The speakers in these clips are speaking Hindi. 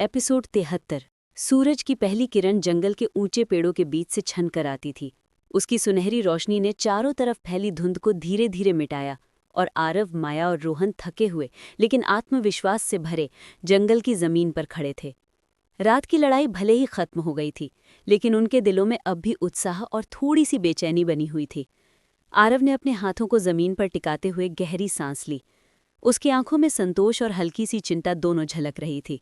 एपिसोड 73। सूरज की पहली किरण जंगल के ऊंचे पेड़ों के बीच से छन कर आती थी। उसकी सुनहरी रोशनी ने चारों तरफ फैली धुंध को धीरे धीरे मिटाया और आरव, माया और रोहन थके हुए लेकिन आत्मविश्वास से भरे जंगल की जमीन पर खड़े थे। रात की लड़ाई भले ही खत्म हो गई थी, लेकिन उनके दिलों में अब भी उत्साह और थोड़ी सी बेचैनी बनी हुई थी। आरव ने अपने हाथों को जमीन पर टिकाते हुए गहरी सांस ली। उसकी आंखों में संतोष और हल्की सी चिंता दोनों झलक रही थी।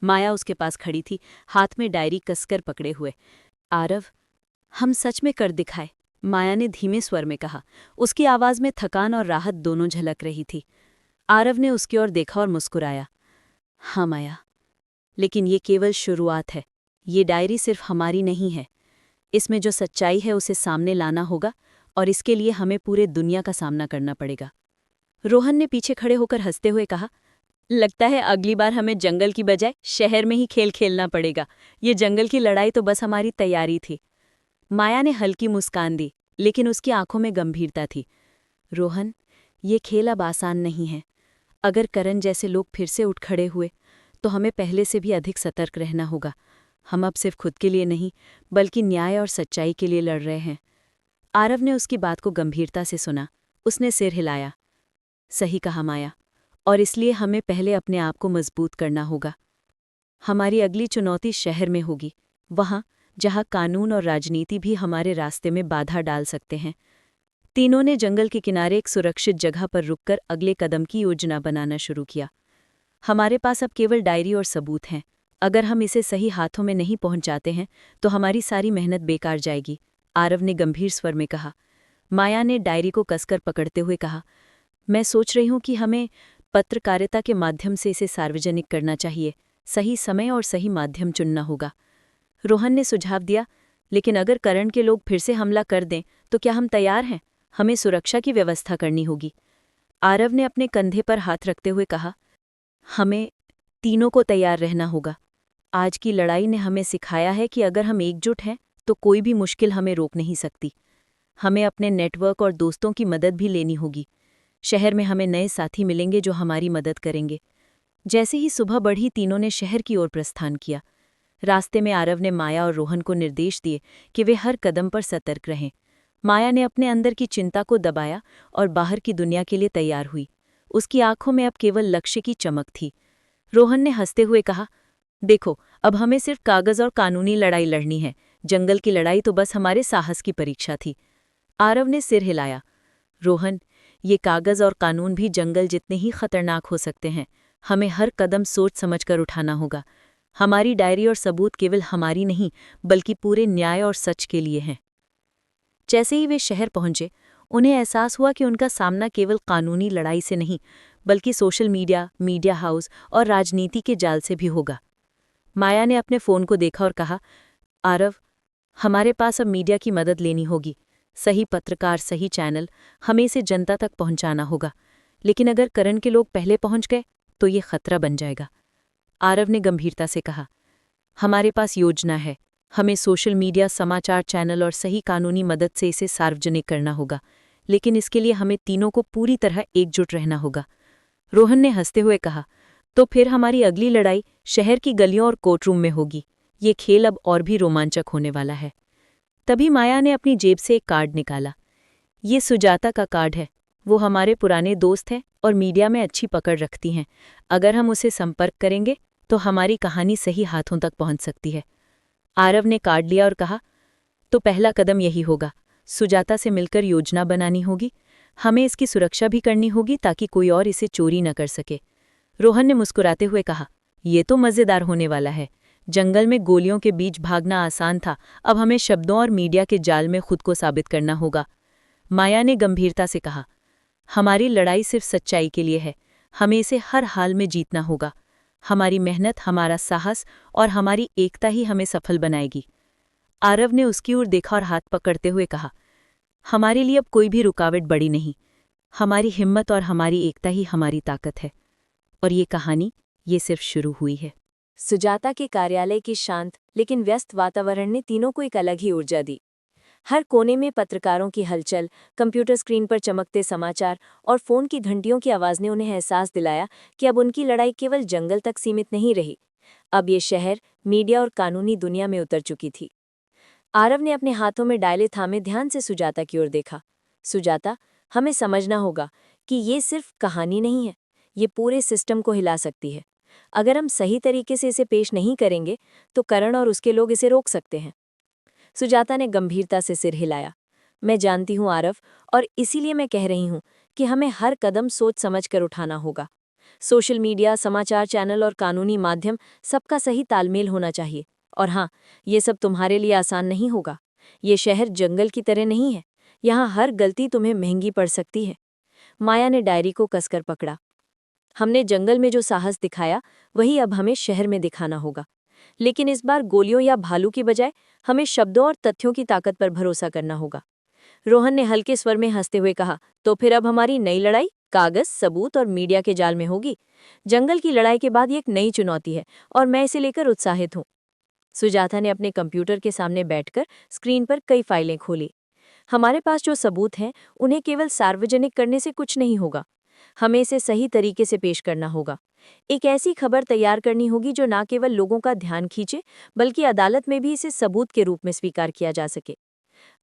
माया उसके पास खड़ी थी, हाथ में डायरी कसकर पकड़े हुए। आरव, हम सच में कर दिखाए, माया ने धीमे स्वर में कहा। उसकी आवाज में थकान और राहत दोनों झलक रही थी। आरव ने उसकी ओर देखा और मुस्कुराया। हाँ माया, लेकिन ये केवल शुरुआत है। ये डायरी सिर्फ हमारी नहीं है। इसमें जो सच्चाई है उसे सामने लाना होगा, और इसके लिए हमें पूरे दुनिया का सामना करना पड़ेगा। रोहन ने पीछे खड़े होकर हंसते हुए कहा, लगता है अगली बार हमें जंगल की बजाय शहर में ही खेल खेलना पड़ेगा। ये जंगल की लड़ाई तो बस हमारी तैयारी थी। माया ने हल्की मुस्कान दी, लेकिन उसकी आंखों में गंभीरता थी। रोहन, ये खेल अब आसान नहीं है। अगर करण जैसे लोग फिर से उठ खड़े हुए तो हमें पहले से भी अधिक सतर्क रहना होगा। हम अब सिर्फ खुद के लिए नहीं, बल्कि न्याय और सच्चाई के लिए लड़ रहे हैं। आरव ने उसकी बात को गंभीरता से सुना। उसने सिर हिलाया। सही कहा माया, और इसलिए हमें पहले अपने आप को मजबूत करना होगा। हमारी अगली चुनौती शहर में होगी, वहां जहां कानून और राजनीति भी हमारे रास्ते में बाधा डाल सकते हैं। तीनों ने जंगल के किनारे एक सुरक्षित जगह पर रुककर अगले कदम की योजना बनाना शुरू किया। हमारे पास अब केवल डायरी और सबूत हैं। अगर हम इसे सही हाथों में नहीं पहुंचाते हैं तो हमारी सारी मेहनत बेकार जाएगी, आरव ने गंभीर स्वर में कहा। माया ने डायरी को कसकर पकड़ते हुए कहा, मैं सोच रही हूं कि हमें पत्रकारिता के माध्यम से इसे सार्वजनिक करना चाहिए। सही समय और सही माध्यम चुनना होगा। रोहन ने सुझाव दिया, लेकिन अगर करण के लोग फिर से हमला कर दें तो क्या हम तैयार हैं? हमें सुरक्षा की व्यवस्था करनी होगी। आरव ने अपने कंधे पर हाथ रखते हुए कहा, हमें तीनों को तैयार रहना होगा। आज की लड़ाई ने हमें सिखाया है कि अगर हम एकजुट हैं तो कोई भी मुश्किल हमें रोक नहीं सकती। हमें अपने नेटवर्क और दोस्तों की मदद भी लेनी होगी। शहर में हमें नए साथी मिलेंगे जो हमारी मदद करेंगे। जैसे ही सुबह बढ़ी, तीनों ने शहर की ओर प्रस्थान किया। रास्ते में आरव ने माया और रोहन को निर्देश दिए कि वे हर कदम पर सतर्क रहें। माया ने अपने अंदर की चिंता को दबाया और बाहर की दुनिया के लिए तैयार हुई। उसकी आंखों में अब केवल लक्ष्य की चमक थी। रोहन ने हंसते हुए कहा, देखो, अब हमें सिर्फ कागज और कानूनी लड़ाई लड़नी है। जंगल की लड़ाई तो बस हमारे साहस की परीक्षा थी। आरव ने सिर हिलाया। रोहन, ये कागज और कानून भी जंगल जितने ही खतरनाक हो सकते हैं। हमें हर कदम सोच समझकर उठाना होगा। हमारी डायरी और सबूत केवल हमारी नहीं, बल्कि पूरे न्याय और सच के लिए हैं। जैसे ही वे शहर पहुंचे, उन्हें एहसास हुआ कि उनका सामना केवल कानूनी लड़ाई से नहीं, बल्कि सोशल मीडिया, मीडिया हाउस और राजनीति के जाल से भी होगा। माया ने अपने फ़ोन को देखा और कहा, आरव, हमारे पास अब मीडिया की मदद लेनी होगी। सही पत्रकार, सही चैनल, हमें इसे जनता तक पहुंचाना होगा। लेकिन अगर करण के लोग पहले पहुंच गए तो ये खतरा बन जाएगा। आरव ने गंभीरता से कहा, हमारे पास योजना है। हमें सोशल मीडिया, समाचार चैनल और सही कानूनी मदद से इसे सार्वजनिक करना होगा, लेकिन इसके लिए हमें तीनों को पूरी तरह एकजुट रहना होगा। रोहन ने हंसते हुए कहा, तो फिर हमारी अगली लड़ाई शहर की गलियों और कोर्टरूम में होगी। ये खेल अब और भी रोमांचक होने वाला है। तभी माया ने अपनी जेब से एक कार्ड निकाला। ये सुजाता का कार्ड है। वो हमारे पुराने दोस्त हैं और मीडिया में अच्छी पकड़ रखती हैं। अगर हम उसे संपर्क करेंगे तो हमारी कहानी सही हाथों तक पहुंच सकती है। आरव ने कार्ड लिया और कहा, तो पहला कदम यही होगा। सुजाता से मिलकर योजना बनानी होगी। हमें इसकी सुरक्षा भी करनी होगी ताकि कोई और इसे चोरी न कर सके। रोहन ने मुस्कुराते हुए कहा, ये तो मज़ेदार होने वाला है। जंगल में गोलियों के बीच भागना आसान था, अब हमें शब्दों और मीडिया के जाल में खुद को साबित करना होगा। माया ने गंभीरता से कहा, हमारी लड़ाई सिर्फ सच्चाई के लिए है। हमें इसे हर हाल में जीतना होगा। हमारी मेहनत, हमारा साहस और हमारी एकता ही हमें सफल बनाएगी। आरव ने उसकी ओर देखा और हाथ पकड़ते हुए कहा, हमारे लिए अब कोई भी रुकावट बड़ी नहीं। हमारी हिम्मत और हमारी एकता ही हमारी ताकत है। और ये कहानी, ये सिर्फ शुरू हुई है। सुजाता के कार्यालय के शांत लेकिन व्यस्त वातावरण ने तीनों को एक अलग ही ऊर्जा दी। हर कोने में पत्रकारों की हलचल, कंप्यूटर स्क्रीन पर चमकते समाचार और फोन की घंटियों की आवाज ने उन्हें एहसास दिलाया कि अब उनकी लड़ाई केवल जंगल तक सीमित नहीं रही। अब ये शहर मीडिया और कानूनी दुनिया में उतर चुकी थी। आरव ने अपने हाथों में डायले थामे ध्यान से सुजाता की ओर देखा। सुजाता, हमें समझना होगा कि ये सिर्फ कहानी नहीं है, ये पूरे सिस्टम को हिला सकती है। अगर हम सही तरीके से इसे पेश नहीं करेंगे तो करण और उसके लोग इसे रोक सकते हैं। सुजाता ने गंभीरता से सिर हिलाया। मैं जानती हूँ आरव, और इसीलिए मैं कह रही हूँ कि हमें हर कदम सोच समझ कर उठाना होगा। सोशल मीडिया, समाचार चैनल और कानूनी माध्यम, सबका सही तालमेल होना चाहिए। और हाँ, ये सब तुम्हारे लिए आसान नहीं होगा। ये शहर जंगल की तरह नहीं है, यहाँ हर गलती तुम्हें महंगी पड़ सकती है। माया ने डायरी को कसकर पकड़ा। हमने जंगल में जो साहस दिखाया वही अब हमें शहर में दिखाना होगा, लेकिन इस बार गोलियों या भालू की बजाय हमें शब्दों और तथ्यों की ताकत पर भरोसा करना होगा। रोहन ने हल्के स्वर में हंसते हुए कहा, तो फिर अब हमारी नई लड़ाई कागज, सबूत और मीडिया के जाल में होगी। जंगल की लड़ाई के बाद ये एक नई चुनौती है और मैं इसे लेकर उत्साहित हूँ। सुजाता ने अपने कंप्यूटर के सामने बैठकर स्क्रीन पर कई फाइलें खोली। हमारे पास जो सबूत हैं उन्हें केवल सार्वजनिक करने से कुछ नहीं होगा, हमें इसे सही तरीके से पेश करना होगा। एक ऐसी खबर तैयार करनी होगी जो न केवल लोगों का ध्यान खींचे बल्कि अदालत में भी इसे सबूत के रूप में स्वीकार किया जा सके।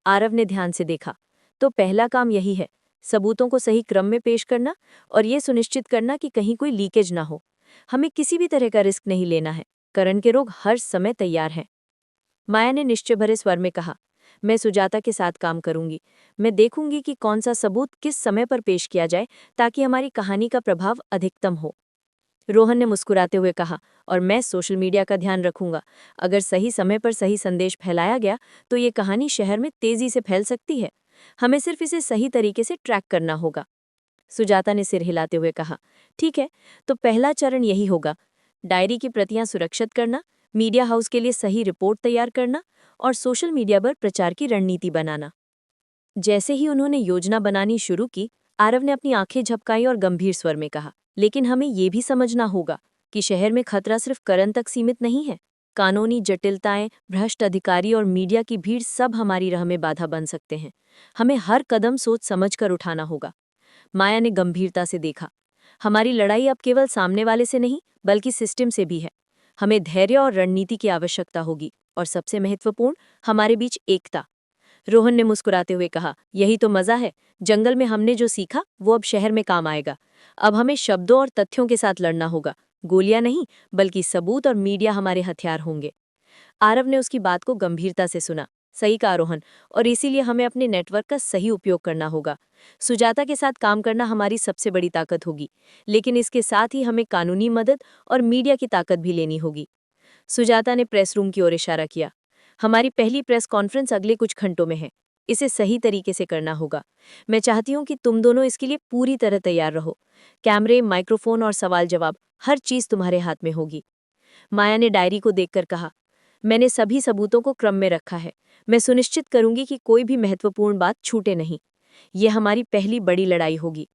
आरव ने ध्यान से देखा। तो पहला काम यही है, सबूतों को सही क्रम में पेश करना और ये सुनिश्चित करना कि कहीं कोई लीकेज ना हो। हमें किसी भी तरह का रिस्क नहीं लेना है। करण के लोग हर समय तैयार हैं। माया ने निश्चय भरे स्वर में कहा, मैं सुजाता के साथ काम करूंगी। मैं देखूंगी कि कौन सा सबूत किस समय पर पेश किया जाए ताकि हमारी कहानी का प्रभाव अधिकतम हो। रोहन ने मुस्कुराते हुए कहा, और मैं सोशल मीडिया का ध्यान रखूंगा। अगर सही समय पर सही संदेश फैलाया गया तो ये कहानी शहर में तेजी से फैल सकती है। हमें सिर्फ इसे सही तरीके से ट्रैक करना होगा। सुजाता ने सिर हिलाते हुए कहा, ठीक है, तो पहला चरण यही होगा, डायरी की प्रतियां सुरक्षित करना, मीडिया हाउस के लिए सही रिपोर्ट तैयार करना और सोशल मीडिया पर प्रचार की रणनीति बनाना। जैसे ही उन्होंने योजना बनानी शुरू की, आरव ने अपनी आंखें झपकाई और गंभीर स्वर में कहा, लेकिन हमें ये भी समझना होगा कि शहर में खतरा सिर्फ करण तक सीमित नहीं है। कानूनी जटिलताएं, भ्रष्ट अधिकारी और मीडिया की भीड़ सब हमारी राह में बाधा बन सकते हैं। हमें हर कदम सोच समझकर उठाना होगा। माया ने गंभीरता से देखा, हमारी लड़ाई अब केवल सामने वाले से नहीं बल्कि सिस्टम से भी है। हमें धैर्य और रणनीति की आवश्यकता होगी और सबसे महत्वपूर्ण, हमारे बीच एकता। रोहन ने मुस्कुराते हुए कहा, यही तो मजा है। जंगल में हमने जो सीखा वो अब शहर में काम आएगा। अब हमें शब्दों और तथ्यों के साथ लड़ना होगा, गोलियां नहीं बल्कि सबूत और मीडिया हमारे हथियार होंगे। आरव ने उसकी बात को गंभीरता से सुना। सही कहा रोहन, और इसीलिए हमें अपने नेटवर्क का सही उपयोग करना होगा। सुजाता के साथ काम करना हमारी सबसे बड़ी ताकत होगी, लेकिन इसके साथ ही हमें कानूनी मदद और मीडिया की ताकत भी लेनी होगी। सुजाता ने प्रेस रूम की ओर इशारा किया। हमारी पहली प्रेस कॉन्फ्रेंस अगले कुछ घंटों में है। इसे सही तरीके से करना होगा। मैं चाहती हूँ कि तुम दोनों इसके लिए पूरी तरह तैयार रहो। कैमरे, माइक्रोफोन और सवाल जवाब, हर चीज तुम्हारे हाथ में होगी। माया ने डायरी को देखकर कहा, मैंने सभी सबूतों को क्रम में रखा है। मैं सुनिश्चित करूंगी कि कोई भी महत्वपूर्ण बात छूटे नहीं। ये हमारी पहली बड़ी लड़ाई होगी।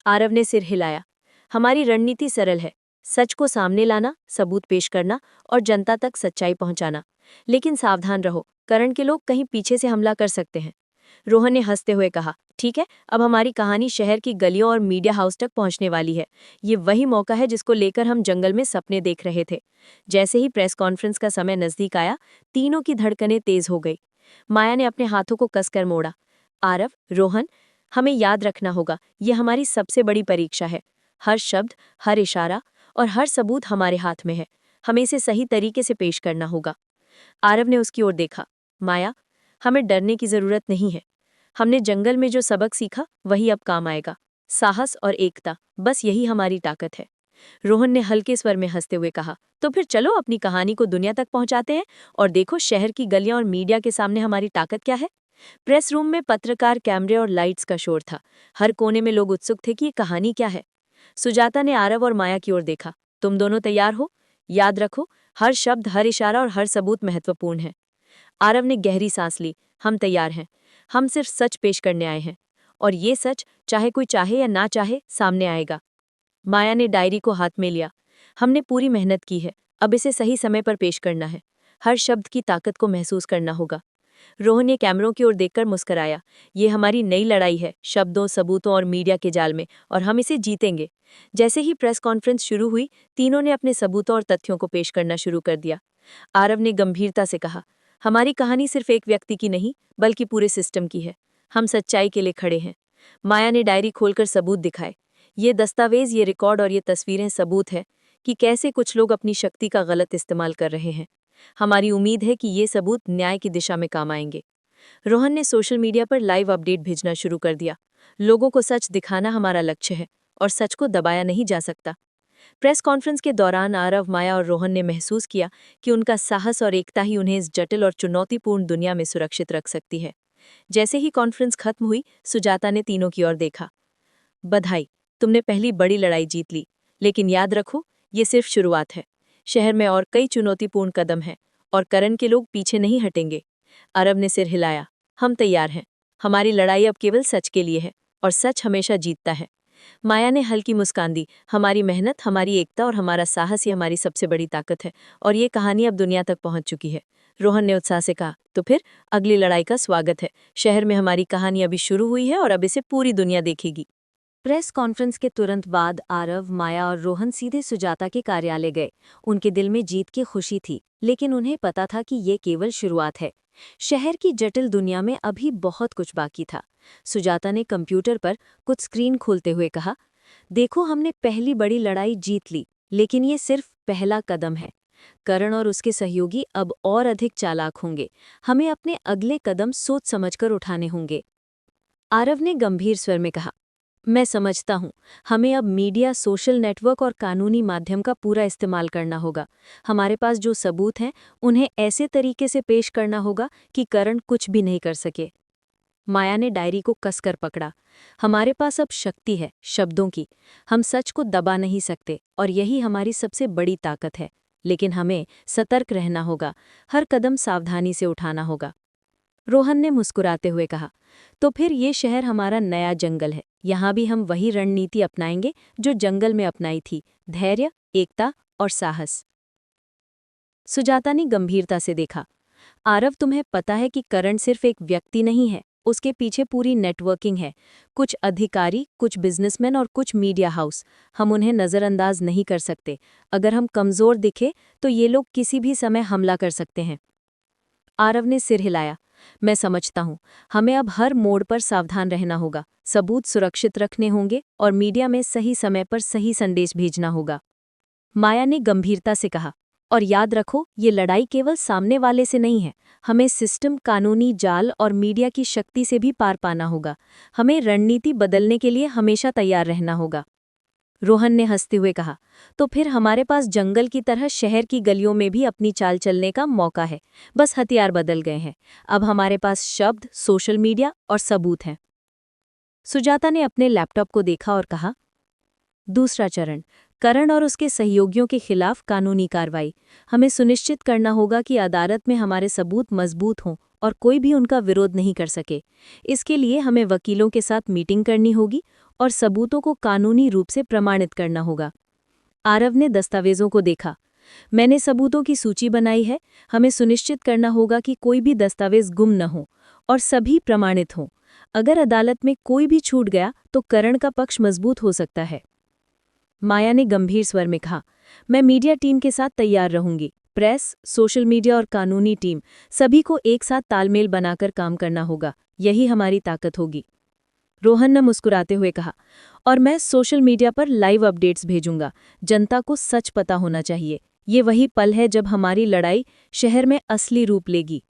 आरव ने सिर हिलाया। हमारी रणनीति सरल है, सच को सामने लाना, सबूत पेश करना और जनता तक सच्चाई पहुंचाना। लेकिन सावधान रहो, करण के लोग कहीं पीछे से हमला कर सकते हैं। रोहन ने हंसते हुए कहा, ठीक है, अब हमारी कहानी शहर की गलियों और मीडिया हाउस तक पहुंचने वाली है। ये वही मौका है जिसको लेकर हम जंगल में सपने देख रहे थे। जैसे ही प्रेस कॉन्फ्रेंस का समय नजदीक आया, तीनों की धड़कनें तेज हो गई। माया ने अपने हाथों को कसकर मोड़ा। आरव, रोहन, हमें याद रखना होगा, ये हमारी सबसे बड़ी परीक्षा है। हर शब्द, हर इशारा और हर सबूत हमारे हाथ में है। हमें इसे सही तरीके से पेश करना होगा। आरव ने उसकी ओर देखा। माया, हमें डरने की जरूरत नहीं है। हमने जंगल में जो सबक सीखा वही अब काम आएगा। साहस और एकता, बस यही हमारी ताकत है। रोहन ने हल्के स्वर में हंसते हुए कहा, तो फिर चलो अपनी कहानी को दुनिया तक पहुंचाते हैं और देखो शहर की गलियां और मीडिया के सामने हमारी ताकत क्या है। प्रेस रूम में पत्रकार, कैमरे और लाइट्स का शोर था। हर कोने में लोग उत्सुक थे कि ये कहानी क्या है। सुजाता ने आरव और माया की ओर देखा। तुम दोनों तैयार हो? याद रखो, हर शब्द, हर इशारा और हर सबूत महत्वपूर्ण है। आरव ने गहरी सांस ली। हम तैयार हैं। हम सिर्फ सच पेश करने आए हैं, और ये सच चाहे कोई चाहे या ना चाहे सामने आएगा। माया ने डायरी को हाथ में लिया। हमने पूरी मेहनत की है, अब इसे सही समय पर पेश करना है। हर शब्द की ताकत को महसूस करना होगा। रोहन ने कैमरों की ओर देखकर मुस्कुराया। ये हमारी नई लड़ाई है, शब्दों, सबूतों और मीडिया के जाल में, और हम इसे जीतेंगे। जैसे ही प्रेस कॉन्फ्रेंस शुरू हुई, तीनों ने अपने सबूतों और तथ्यों को पेश करना शुरू कर दिया। आरव ने गंभीरता से कहा, हमारी कहानी सिर्फ एक व्यक्ति की नहीं, बल्कि पूरे सिस्टम की है। हम सच्चाई के लिए खड़े हैं। माया ने डायरी खोलकर सबूत दिखाए। ये दस्तावेज, ये रिकॉर्ड और ये तस्वीरें सबूत है कि कैसे कुछ लोग अपनी शक्ति का गलत इस्तेमाल कर रहे हैं। हमारी उम्मीद है कि ये सबूत न्याय की दिशा में काम आएंगे। रोहन ने सोशल मीडिया पर लाइव अपडेट भेजना शुरू कर दिया। लोगों को सच दिखाना हमारा लक्ष्य है, और सच को दबाया नहीं जा सकता। प्रेस कॉन्फ्रेंस के दौरान आरव, माया और रोहन ने महसूस किया कि उनका साहस और एकता ही उन्हें इस जटिल और चुनौतीपूर्ण दुनिया में सुरक्षित रख सकती है। जैसे ही कॉन्फ्रेंस खत्म हुई, सुजाता ने तीनों की ओर देखा। बधाई, तुमने पहली बड़ी लड़ाई जीत ली, लेकिन याद रखो, ये सिर्फ शुरुआत है। शहर में और कई चुनौतीपूर्ण कदम हैं, और करण के लोग पीछे नहीं हटेंगे। अरब ने सिर हिलाया। हम तैयार हैं। हमारी लड़ाई अब केवल सच के लिए है, और सच हमेशा जीतता है। माया ने हल्की मुस्कान दी। हमारी मेहनत, हमारी एकता और हमारा साहस ही हमारी सबसे बड़ी ताकत है, और ये कहानी अब दुनिया तक पहुंच चुकी है। रोहन ने उत्साह से कहा, तो फिर अगली लड़ाई का स्वागत है। शहर में हमारी कहानी अभी शुरू हुई है, और अब इसे पूरी दुनिया देखेगी। प्रेस कॉन्फ्रेंस के तुरंत बाद आरव, माया और रोहन सीधे सुजाता के कार्यालय गए। उनके दिल में जीत की खुशी थी, लेकिन उन्हें पता था कि ये केवल शुरुआत है। शहर की जटिल दुनिया में अभी बहुत कुछ बाकी था। सुजाता ने कंप्यूटर पर कुछ स्क्रीन खोलते हुए कहा, देखो, हमने पहली बड़ी लड़ाई जीत ली, लेकिन ये सिर्फ पहला कदम है। करण और उसके सहयोगी अब और अधिक चालाक होंगे। हमें अपने अगले कदम सोच समझकर उठाने होंगे। आरव ने गंभीर स्वर में कहा, मैं समझता हूँ। हमें अब मीडिया, सोशल नेटवर्क और कानूनी माध्यम का पूरा इस्तेमाल करना होगा। हमारे पास जो सबूत हैं, उन्हें ऐसे तरीके से पेश करना होगा कि करण कुछ भी नहीं कर सके। माया ने डायरी को कसकर पकड़ा। हमारे पास अब शक्ति है, शब्दों की। हम सच को दबा नहीं सकते, और यही हमारी सबसे बड़ी ताकत है। लेकिन हमें सतर्क रहना होगा, हर कदम सावधानी से उठाना होगा। रोहन ने मुस्कुराते हुए कहा, तो फिर ये शहर हमारा नया जंगल है। यहाँ भी हम वही रणनीति अपनाएंगे जो जंगल में अपनाई थी, धैर्य, एकता और साहस। सुजाता ने गंभीरता से देखा। आरव, तुम्हें पता है कि करण सिर्फ एक व्यक्ति नहीं है, उसके पीछे पूरी नेटवर्किंग है। कुछ अधिकारी, कुछ बिजनेसमैन और कुछ मीडिया हाउस। हम उन्हें नज़रअंदाज नहीं कर सकते। अगर हम कमज़ोर दिखे तो ये लोग किसी भी समय हमला कर सकते हैं। आरव ने सिर हिलाया। मैं समझता हूँ। हमें अब हर मोड़ पर सावधान रहना होगा, सबूत सुरक्षित रखने होंगे और मीडिया में सही समय पर सही संदेश भेजना होगा। माया ने गंभीरता से कहा, और याद रखो, ये लड़ाई केवल सामने वाले से नहीं है। हमें सिस्टम, कानूनी जाल और मीडिया की शक्ति से भी पार पाना होगा। हमें रणनीति बदलने के लिए हमेशा तैयार रहना होगा। रोहन ने हंसते हुए कहा, तो फिर हमारे पास जंगल की तरह शहर की गलियों में भी अपनी चाल चलने का मौका है। बस हथियार बदल गए हैं। अब हमारे पास शब्द, सोशल मीडिया और सबूत हैं। सुजाता ने अपने लैपटॉप को देखा और कहा, दूसरा चरण, करण और उसके सहयोगियों के खिलाफ कानूनी कार्रवाई। हमें सुनिश्चित करना होगा कि अदालत में हमारे सबूत मजबूत हों और कोई भी उनका विरोध नहीं कर सके। इसके लिए हमें वकीलों के साथ मीटिंग करनी होगी और सबूतों को कानूनी रूप से प्रमाणित करना होगा। आरव ने दस्तावेजों को देखा। मैंने सबूतों की सूची बनाई है। हमें सुनिश्चित करना होगा कि कोई भी दस्तावेज गुम न हो और सभी प्रमाणित हों। अगर अदालत में कोई भी छूट गया तो करण का पक्ष मजबूत हो सकता है। माया ने गंभीर स्वर में कहा, मैं मीडिया टीम के साथ तैयार रहूंगी। प्रेस, सोशल मीडिया और कानूनी टीम, सभी को एक साथ तालमेल बनाकर काम करना होगा। यही हमारी ताकत होगी। रोहन ने मुस्कुराते हुए कहा, और मैं सोशल मीडिया पर लाइव अपडेट्स भेजूंगा। जनता को सच पता होना चाहिए। ये वही पल है जब हमारी लड़ाई शहर में असली रूप लेगी।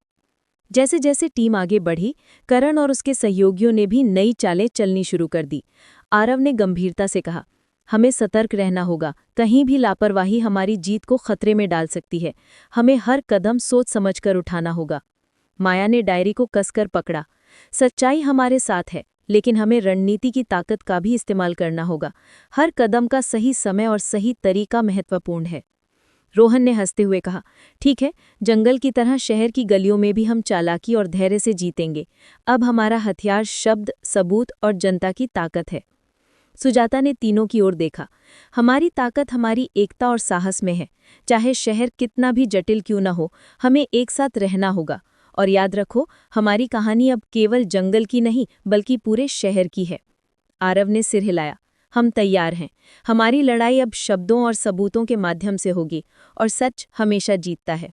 जैसे जैसे टीम आगे बढ़ी, करण और उसके सहयोगियों ने भी नई चालें चलनी शुरू कर दी। आरव ने गंभीरता से कहा, हमें सतर्क रहना होगा। कहीं भी लापरवाही हमारी जीत को खतरे में डाल सकती है। हमें हर कदम सोच समझकर उठाना होगा। माया ने डायरी को कसकर पकड़ा। सच्चाई हमारे साथ है, लेकिन हमें रणनीति की ताकत का भी इस्तेमाल करना होगा। हर कदम का सही समय और सही तरीका महत्वपूर्ण है। रोहन ने हंसते हुए कहा, ठीक है, जंगल की तरह शहर की गलियों में भी हम चालाकी और धैर्य से जीतेंगे। अब हमारा हथियार शब्द, सबूत और जनता की ताकत है। सुजाता ने तीनों की ओर देखा। हमारी ताकत हमारी एकता और साहस में है। चाहे शहर कितना भी जटिल क्यों न हो, हमें एक साथ रहना होगा और याद रखो, हमारी कहानी अब केवल जंगल की नहीं बल्कि पूरे शहर की है। आरव ने सिर हिलाया। हम तैयार हैं। हमारी लड़ाई अब शब्दों और सबूतों के माध्यम से होगी और सच हमेशा जीतता है।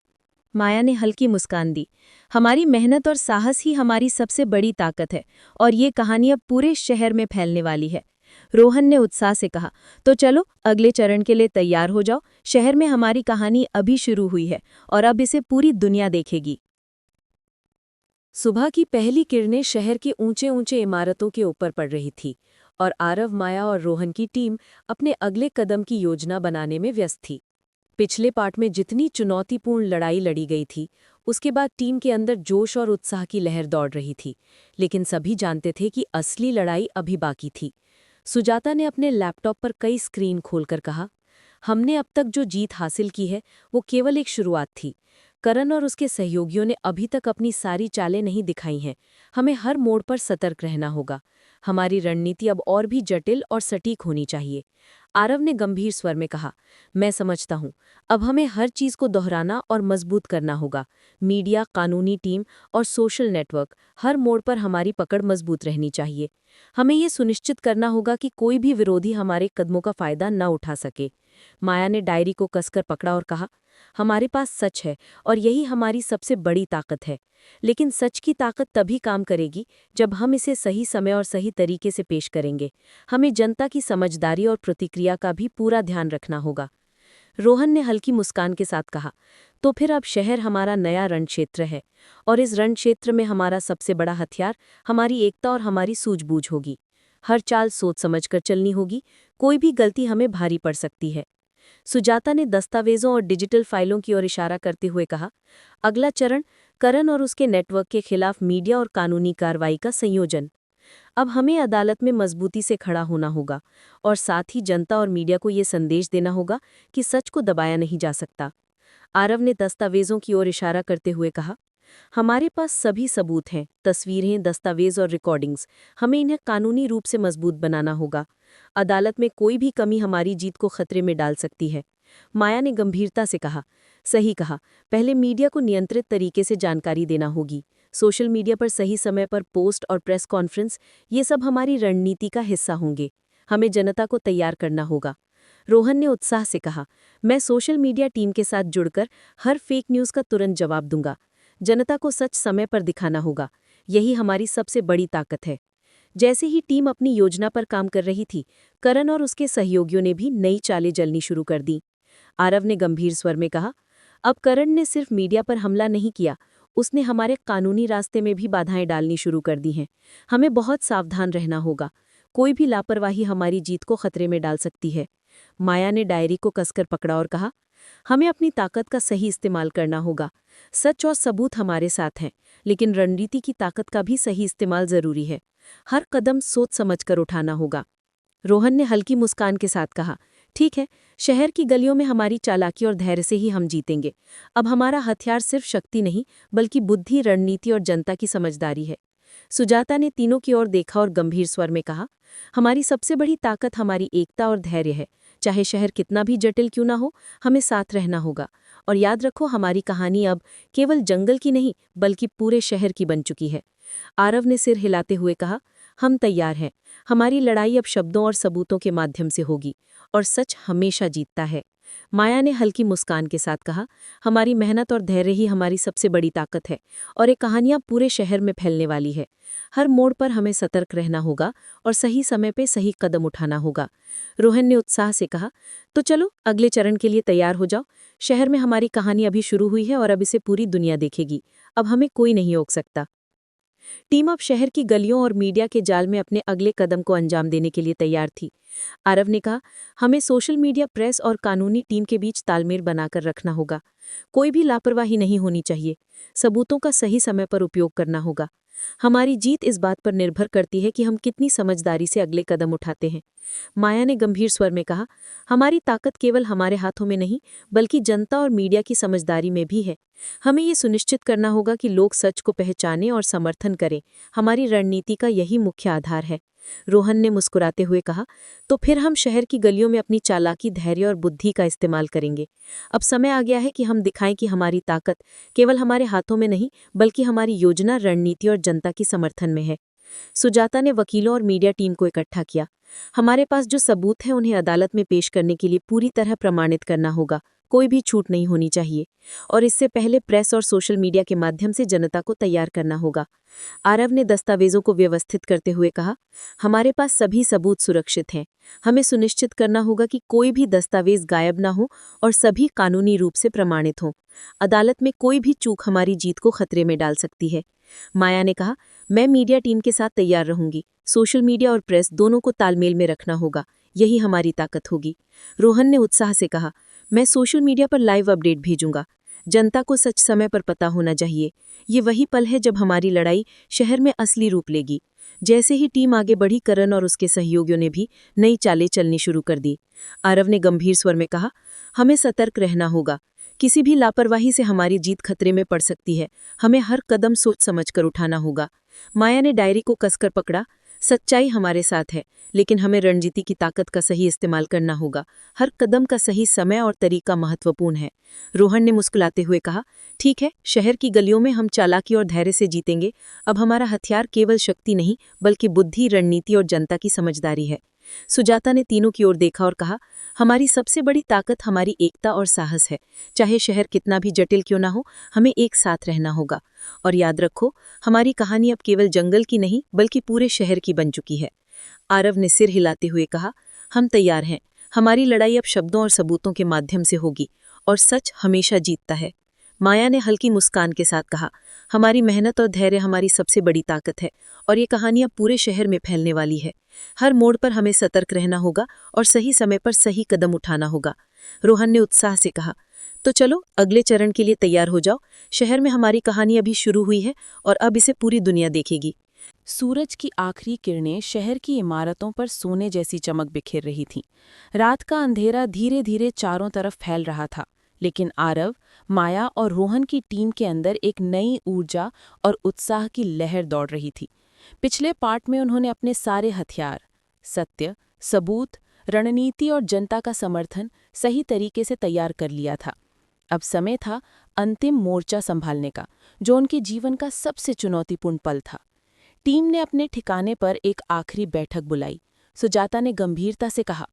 माया ने हल्की मुस्कान दी। हमारी मेहनत और साहस ही हमारी सबसे बड़ी ताकत है और ये कहानी अब पूरे शहर में फैलने वाली है। रोहन ने उत्साह से कहा, तो चलो अगले चरण के लिए तैयार हो जाओ। शहर में हमारी कहानी अभी शुरू हुई है और अब इसे पूरी दुनिया देखेगी। सुबह की पहली किरणें शहर के ऊंचे ऊंचे इमारतों के ऊपर पड़ रही थी और आरव, माया और रोहन की टीम अपने अगले कदम की योजना बनाने में व्यस्त थी। पिछले पार्ट में जितनी चुनौतीपूर्ण लड़ाई लड़ी गई थी, उसके बाद टीम के अंदर जोश और उत्साह की लहर दौड़ रही थी, लेकिन सभी जानते थे कि असली लड़ाई अभी बाकी थी। सुजाता ने अपने लैपटॉप पर कई स्क्रीन खोलकर कहा, हमने अब तक जो जीत हासिल की है वो केवल एक शुरुआत थी। करण और उसके सहयोगियों ने अभी तक अपनी सारी चालें नहीं दिखाई हैं। हमें हर मोड़ पर सतर्क रहना होगा। हमारी रणनीति अब और भी जटिल और सटीक होनी चाहिए। आरव ने गंभीर स्वर में कहा, मैं समझता हूँ। अब हमें हर चीज़ को दोहराना और मजबूत करना होगा। मीडिया, कानूनी टीम और सोशल नेटवर्क, हर मोड़ पर हमारी पकड़ मजबूत रहनी चाहिए। हमें ये सुनिश्चित करना होगा कि कोई भी विरोधी हमारे कदमों का फायदा न उठा सके। माया ने डायरी को कसकर पकड़ा और कहा, हमारे पास सच है और यही हमारी सबसे बड़ी ताकत है। लेकिन सच की ताकत तभी काम करेगी जब हम इसे सही समय और सही तरीके से पेश करेंगे। हमें जनता की समझदारी और प्रतिक्रिया का भी पूरा ध्यान रखना होगा। रोहन ने हल्की मुस्कान के साथ कहा, तो फिर अब शहर हमारा नया रणक्षेत्र है और इस रणक्षेत्र में हमारा सबसे बड़ा हथियार हमारी एकता और हमारी सूझबूझ होगी। हर चाल सोच समझकर चलनी होगी। कोई भी गलती हमें भारी पड़ सकती है। सुजाता ने दस्तावेजों और डिजिटल फाइलों की ओर इशारा करते हुए कहा, अगला चरण करण और उसके नेटवर्क के खिलाफ मीडिया और कानूनी कार्रवाई का संयोजन। अब हमें अदालत में मजबूती से खड़ा होना होगा और साथ ही जनता और मीडिया को ये संदेश देना होगा कि सच को दबाया नहीं जा सकता। आरव ने दस्तावेजों की ओर इशारा करते हुए कहा, हमारे पास सभी सबूत हैं, तस्वीरें, दस्तावेज और रिकॉर्डिंग्स। हमें इन्हें कानूनी रूप से मजबूत बनाना होगा। अदालत में कोई भी कमी हमारी जीत को खतरे में डाल सकती है। माया ने गंभीरता से कहा, सही कहा। पहले मीडिया को नियंत्रित तरीके से जानकारी देना होगी। सोशल मीडिया पर सही समय पर पोस्ट और प्रेस कॉन्फ्रेंस, ये सब हमारी रणनीति का हिस्सा होंगे। हमें जनता को तैयार करना होगा। रोहन ने उत्साह से कहा, मैं सोशल मीडिया टीम के साथ जुड़कर हर फेक न्यूज़ का तुरंत जवाब दूंगा। जनता को सच समय पर दिखाना होगा। यही हमारी सबसे बड़ी ताकत है। जैसे ही टीम अपनी योजना पर काम कर रही थी, करण और उसके सहयोगियों ने भी नई चालें चलनी शुरू कर दी। आरव ने गंभीर स्वर में कहा, अब करण ने सिर्फ मीडिया पर हमला नहीं किया, उसने हमारे कानूनी रास्ते में भी बाधाएं डालनी शुरू कर दी हैं। हमें बहुत सावधान रहना होगा। कोई भी लापरवाही हमारी जीत को खतरे में डाल सकती है। माया ने डायरी को कसकर पकड़ा और कहा, हमें अपनी ताकत का सही इस्तेमाल करना होगा। सच और सबूत हमारे साथ हैं, लेकिन रणनीति की ताकत का भी सही इस्तेमाल जरूरी है। हर कदम सोच समझकर उठाना होगा। रोहन ने हल्की मुस्कान के साथ कहा, ठीक है, शहर की गलियों में हमारी चालाकी और धैर्य से ही हम जीतेंगे। अब हमारा हथियार सिर्फ शक्ति नहीं, बल्कि बुद्धि, रणनीति और जनता की समझदारी है। सुजाता ने तीनों की ओर देखा और गंभीर स्वर में कहा, हमारी सबसे बड़ी ताकत हमारी एकता और धैर्य है। चाहे शहर कितना भी जटिल क्यों ना हो, हमें साथ रहना होगा। और याद रखो, हमारी कहानी अब केवल जंगल की नहीं बल्कि पूरे शहर की बन चुकी है। आरव ने सिर हिलाते हुए कहा, हम तैयार हैं। हमारी लड़ाई अब शब्दों और सबूतों के माध्यम से होगी और सच हमेशा जीतता है। माया ने हल्की मुस्कान के साथ कहा, हमारी मेहनत और धैर्य ही हमारी सबसे बड़ी ताकत है और ये कहानियां पूरे शहर में फैलने वाली है। हर मोड़ पर हमें सतर्क रहना होगा और सही समय पे सही कदम उठाना होगा। रोहन ने उत्साह से कहा, तो चलो अगले चरण के लिए तैयार हो जाओ। शहर में हमारी कहानी अभी शुरू हुई है और अब इसे पूरी दुनिया देखेगी। अब हमें कोई नहीं रोक सकता। टीम अब शहर की गलियों और मीडिया के जाल में अपने अगले कदम को अंजाम देने के लिए तैयार थी। आरव ने कहा, हमें सोशल मीडिया, प्रेस और कानूनी टीम के बीच तालमेल बनाकर रखना होगा। कोई भी लापरवाही नहीं होनी चाहिए। सबूतों का सही समय पर उपयोग करना होगा। हमारी जीत इस बात पर निर्भर करती है कि हम कितनी समझदारी से अगले कदम उठाते हैं। माया ने गंभीर स्वर में कहा, हमारी ताकत केवल हमारे हाथों में नहीं बल्कि जनता और मीडिया की समझदारी में भी है। हमें ये सुनिश्चित करना होगा कि लोग सच को पहचानें और समर्थन करें। हमारी रणनीति का यही मुख्य आधार है। रोहन ने मुस्कुराते हुए कहा, तो फिर हम शहर की गलियों में अपनी चालाकी, धैर्य और बुद्धि का इस्तेमाल करेंगे। अब समय आ गया है कि हम दिखाएं कि हमारी ताकत केवल हमारे हाथों में नहीं, बल्कि हमारी योजना, रणनीति और जनता की समर्थन में है। सुजाता ने वकीलों और मीडिया टीम को इकट्ठा किया। हमारे पास जो सबूत हैं उन्हें अदालत में पेश करने के लिए पूरी तरह प्रमाणित करना होगा, कोई भी छूट नहीं होनी चाहिए। और इससे पहले प्रेस और सोशल मीडिया के माध्यम से जनता को तैयार करना होगा। आरव ने दस्तावेजों को व्यवस्थित करते हुए कहा, हमारे पास सभी सबूत सुरक्षित हैं। हमें सुनिश्चित करना होगा कि कोई भी दस्तावेज गायब ना हो और सभी कानूनी रूप से प्रमाणित हों। अदालत में कोई भी चूक हमारी जीत को खतरे में डाल सकती है। माया ने कहा, मैं मीडिया टीम के साथ तैयार रहूंगी। सोशल मीडिया और प्रेस दोनों को तालमेल में रखना होगा, यही हमारी ताकत होगी। रोहन ने उत्साह से कहा, मैं सोशल मीडिया पर लाइव अपडेट भेजूंगा। जनता को सच समय पर पता होना चाहिए। ये वही पल है जब हमारी लड़ाई शहर में असली रूप लेगी। जैसे ही टीम आगे बढ़ी, करण और उसके सहयोगियों ने भी नई चालें चलनी शुरू कर दी। आरव ने गंभीर स्वर में कहा, हमें सतर्क रहना होगा। किसी भी लापरवाही से हमारी जीत खतरे में पड़ सकती है। हमें हर कदम सोच समझकर उठाना होगा। माया ने डायरी को कसकर पकड़ा। सच्चाई हमारे साथ है, लेकिन हमें रणनीति की ताकत का सही इस्तेमाल करना होगा। हर कदम का सही समय और तरीका महत्वपूर्ण है। रोहन ने मुस्कुराते हुए कहा, ठीक है, शहर की गलियों में हम चालाकी और धैर्य से जीतेंगे। अब हमारा हथियार केवल शक्ति नहीं, बल्कि बुद्धि, रणनीति और जनता की समझदारी है। सुजाता ने तीनों की ओर देखा और कहा, हमारी सबसे बड़ी ताकत हमारी एकता और साहस है। चाहे शहर कितना भी जटिल क्यों ना हो, हमें एक साथ रहना होगा। और याद रखो, हमारी कहानी अब केवल जंगल की नहीं, बल्कि पूरे शहर की बन चुकी है। आरव ने सिर हिलाते हुए कहा, हम तैयार हैं। हमारी लड़ाई अब शब्दों और सबूतों के माध्यम से होगी, और सच हमेशा जीतता है। माया ने हल्की मुस्कान के साथ कहा, हमारी मेहनत और धैर्य हमारी सबसे बड़ी ताकत है, और ये कहानी अब पूरे शहर में फैलने वाली है। हर मोड़ पर हमें सतर्क रहना होगा और सही समय पर सही कदम उठाना होगा। रोहन ने उत्साह से कहा, तो चलो अगले चरण के लिए तैयार हो जाओ। शहर में हमारी कहानी अभी शुरू हुई है और अब इसे पूरी दुनिया देखेगी। सूरज की आखिरी किरणें शहर की इमारतों पर सोने जैसी चमक बिखेर रही थीं। रात का अंधेरा धीरे धीरे चारों तरफ फैल रहा था, लेकिन आरव, माया और रोहन की टीम के अंदर एक नई ऊर्जा और उत्साह की लहर दौड़ रही थी। पिछले पार्ट में उन्होंने अपने सारे हथियार, सत्य, सबूत, रणनीति और जनता का समर्थन सही तरीके से तैयार कर लिया था। अब समय था अंतिम मोर्चा संभालने का, जो उनके जीवन का सबसे चुनौतीपूर्ण पल था। टीम ने अपने ठिकाने पर एक आखिरी बैठक बुलाई। सुजाता ने गंभीरता से कहा,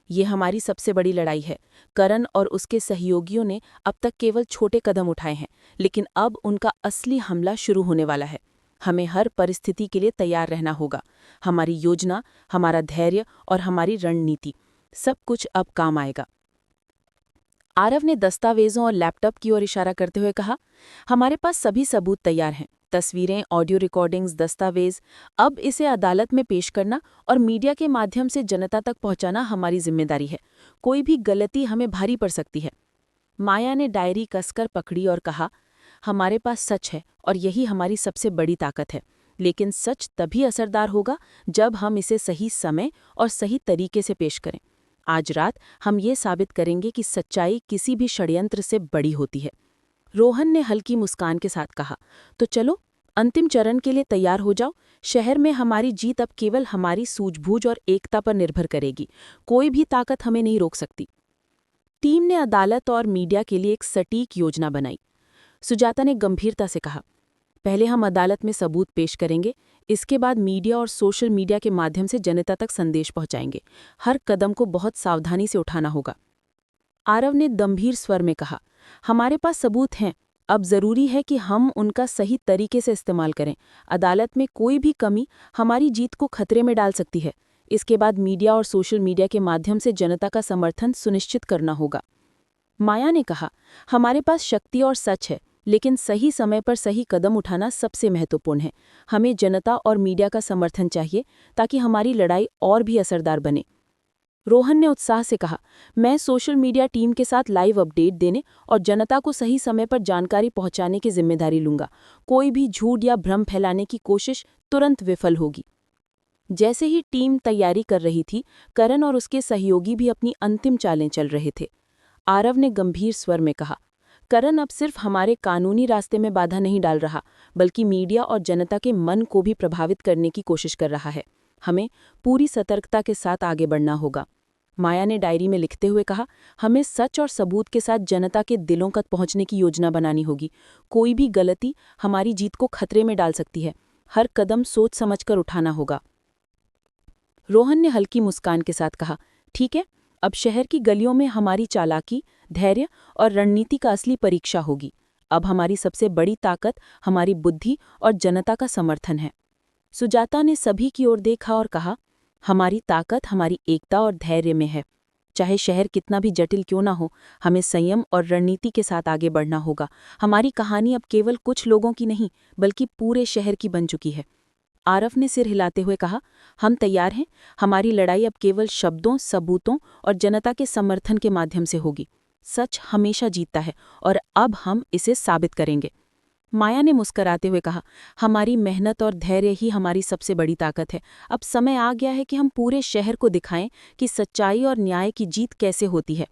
ये हमारी सबसे बड़ी लड़ाई है। करण और उसके सहयोगियों ने अब तक केवल छोटे कदम उठाए हैं, लेकिन अब उनका असली हमला शुरू होने वाला है। हमें हर परिस्थिति के लिए तैयार रहना होगा। हमारी योजना, हमारा धैर्य और हमारी रणनीति, सब कुछ अब काम आएगा। आरव ने दस्तावेजों और लैपटॉप की ओर इशारा करते हुए कहा, हमारे पास सभी सबूत तैयार हैं। तस्वीरें, ऑडियो रिकॉर्डिंग्स, दस्तावेज। अब इसे अदालत में पेश करना और मीडिया के माध्यम से जनता तक पहुंचाना हमारी जिम्मेदारी है। कोई भी गलती हमें भारी पड़ सकती है। माया ने डायरी कसकर पकड़ी और कहा, हमारे पास सच है और यही हमारी सबसे बड़ी ताकत है। लेकिन सच तभी असरदार होगा जब हम इसे सही समय और सही तरीके से पेश करें। आज रात हम ये साबित करेंगे कि सच्चाई किसी भी षड्यंत्र से बड़ी होती है। रोहन ने हल्की मुस्कान के साथ कहा, तो चलो अंतिम चरण के लिए तैयार हो जाओ। शहर में हमारी जीत अब केवल हमारी सूझबूझ और एकता पर निर्भर करेगी। कोई भी ताकत हमें नहीं रोक सकती। टीम ने अदालत और मीडिया के लिए एक सटीक योजना बनाई। सुजाता ने गंभीरता से कहा, पहले हम अदालत में सबूत पेश करेंगे, इसके बाद मीडिया और सोशल मीडिया के माध्यम से जनता तक संदेश पहुंचाएंगे। हर कदम को बहुत सावधानी से उठाना होगा। आरव ने गंभीर स्वर में कहा, हमारे पास सबूत हैं, अब जरूरी है कि हम उनका सही तरीके से इस्तेमाल करें। अदालत में कोई भी कमी हमारी जीत को खतरे में डाल सकती है। इसके बाद मीडिया और सोशल मीडिया के माध्यम से जनता का समर्थन सुनिश्चित करना होगा। माया ने कहा, हमारे पास शक्ति और सच है, लेकिन सही समय पर सही कदम उठाना सबसे महत्वपूर्ण है। हमें जनता और मीडिया का समर्थन चाहिए ताकि हमारी लड़ाई और भी असरदार बने। रोहन ने उत्साह से कहा, मैं सोशल मीडिया टीम के साथ लाइव अपडेट देने और जनता को सही समय पर जानकारी पहुंचाने की जिम्मेदारी लूंगा। कोई भी झूठ या भ्रम फैलाने की कोशिश तुरंत विफल होगी। जैसे ही टीम तैयारी कर रही थी, करण और उसके सहयोगी भी अपनी अंतिम चालें चल रहे थे। आरव ने गंभीर स्वर में कहा, करण अब सिर्फ हमारे कानूनी रास्ते में बाधा नहीं डाल रहा, बल्कि मीडिया और जनता के मन को भी प्रभावित करने की कोशिश कर रहा है। हमें पूरी सतर्कता के साथ आगे बढ़ना होगा। माया ने डायरी में लिखते हुए कहा, हमें सच और सबूत के साथ जनता के दिलों तक पहुंचने की योजना बनानी होगी। कोई भी गलती हमारी जीत को खतरे में डाल सकती है। हर कदम सोच समझकर उठाना होगा। रोहन ने हल्की मुस्कान के साथ कहा, ठीक है, अब शहर की गलियों में हमारी चालाकी, धैर्य और रणनीति का असली परीक्षा होगी। अब हमारी सबसे बड़ी ताकत हमारी बुद्धि और जनता का समर्थन है। सुजाता ने सभी की ओर देखा और कहा, हमारी ताकत हमारी एकता और धैर्य में है। चाहे शहर कितना भी जटिल क्यों ना हो, हमें संयम और रणनीति के साथ आगे बढ़ना होगा। हमारी कहानी अब केवल कुछ लोगों की नहीं, बल्कि पूरे शहर की बन चुकी है। आरव ने सिर हिलाते हुए कहा, हम तैयार हैं। हमारी लड़ाई अब केवल शब्दों, सबूतों और जनता के समर्थन के माध्यम से होगी। सच हमेशा जीतता है और अब हम इसे साबित करेंगे। माया ने मुस्कराते हुए कहा, हमारी मेहनत और धैर्य ही हमारी सबसे बड़ी ताकत है। अब समय आ गया है कि हम पूरे शहर को दिखाएं कि सच्चाई और न्याय की जीत कैसे होती है।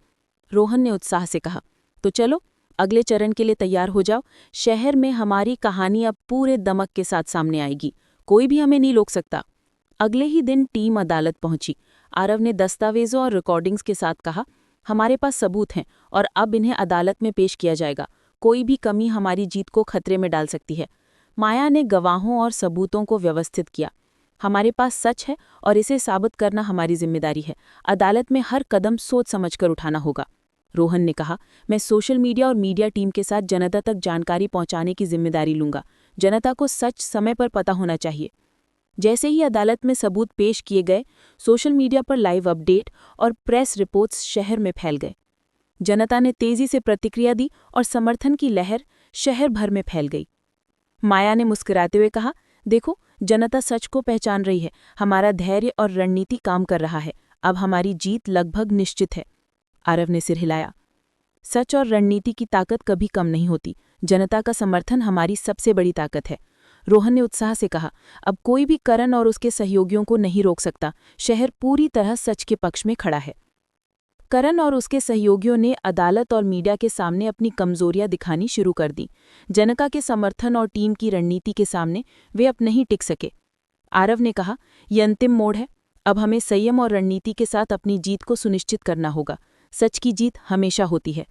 रोहन ने उत्साह से कहा, तो चलो अगले चरण के लिए तैयार हो जाओ। शहर में हमारी कहानी अब पूरे दमक के साथ सामने आएगी। कोई भी हमें नहीं रोक सकता। अगले ही दिन टीम अदालत पहुंची। आरव ने दस्तावेजों और रिकॉर्डिंग्स के साथ कहा, हमारे पास सबूत हैं और अब इन्हें अदालत में पेश किया जाएगा। कोई भी कमी हमारी जीत को खतरे में डाल सकती है। माया ने गवाहों और सबूतों को व्यवस्थित किया। हमारे पास सच है और इसे साबित करना हमारी जिम्मेदारी है। अदालत में हर कदम सोच समझकर उठाना होगा। रोहन ने कहा, मैं सोशल मीडिया और मीडिया टीम के साथ जनता तक जानकारी पहुंचाने की जिम्मेदारी लूंगा। जनता को सच समय पर पता होना चाहिए। जैसे ही अदालत में सबूत पेश किए गए, सोशल मीडिया पर लाइव अपडेट और प्रेस रिपोर्ट्स शहर में फैल गए। जनता ने तेजी से प्रतिक्रिया दी और समर्थन की लहर शहर भर में फैल गई। माया ने मुस्कुराते हुए कहा, देखो, जनता सच को पहचान रही है। हमारा धैर्य और रणनीति काम कर रहा है। अब हमारी जीत लगभग निश्चित है। आरव ने सिर हिलाया। सच और रणनीति की ताकत कभी कम नहीं होती। जनता का समर्थन हमारी सबसे बड़ी ताकत है। रोहन ने उत्साह से कहा, अब कोई भी करण और उसके सहयोगियों को नहीं रोक सकता। शहर पूरी तरह सच के पक्ष में खड़ा है। करण और उसके सहयोगियों ने अदालत और मीडिया के सामने अपनी कमजोरियां दिखानी शुरू कर दी। जनता के समर्थन और टीम की रणनीति के सामने वे अब नहीं टिक सके। आरव ने कहा, यह अंतिम मोड़ है। अब हमें संयम और रणनीति के साथ अपनी जीत को सुनिश्चित करना होगा। सच की जीत हमेशा होती है।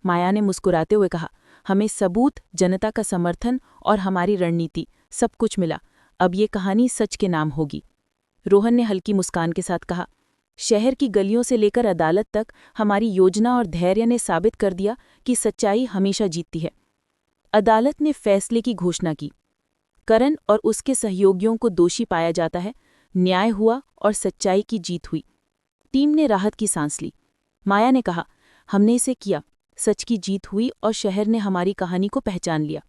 माया ने मुस्कुराते हुए कहा, हमें सबूत, जनता का समर्थन और हमारी रणनीति सब कुछ मिला। अब ये कहानी सच के नाम होगी। रोहन ने हल्की मुस्कान के साथ कहा, शहर की गलियों से लेकर अदालत तक हमारी योजना और धैर्य ने साबित कर दिया कि सच्चाई हमेशा जीतती है। अदालत ने फैसले की घोषणा की। करण और उसके सहयोगियों को दोषी पाया जाता है। न्याय हुआ और सच्चाई की जीत हुई। टीम ने राहत की सांस ली। माया ने कहा, हमने इसे किया। सच की जीत हुई और शहर ने हमारी कहानी को पहचान लिया।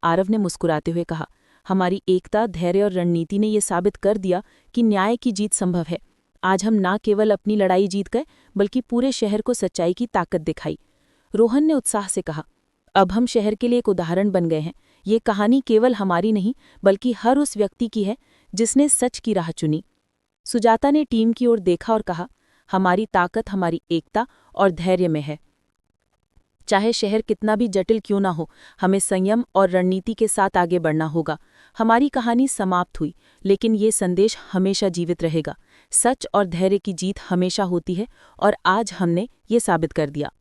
आरव ने मुस्कुराते हुए कहा, हमारी एकता, धैर्य और रणनीति ने यह साबित कर दिया कि न्याय की जीत संभव है। आज हम न केवल अपनी लड़ाई जीत गए, बल्कि पूरे शहर को सच्चाई की ताकत दिखाई। रोहन ने उत्साह से कहा, अब हम शहर के लिए एक उदाहरण बन गए हैं। ये कहानी केवल हमारी नहीं, बल्कि हर उस व्यक्ति की है जिसने सच की राह चुनी। सुजाता ने टीम की ओर देखा और कहा, हमारी ताकत हमारी एकता और धैर्य में है। चाहे शहर कितना भी जटिल क्यों ना हो, हमें संयम और रणनीति के साथ आगे बढ़ना होगा। हमारी कहानी समाप्त हुई, लेकिन ये संदेश हमेशा जीवित रहेगा। सच और धैर्य की जीत हमेशा होती है और आज हमने ये साबित कर दिया।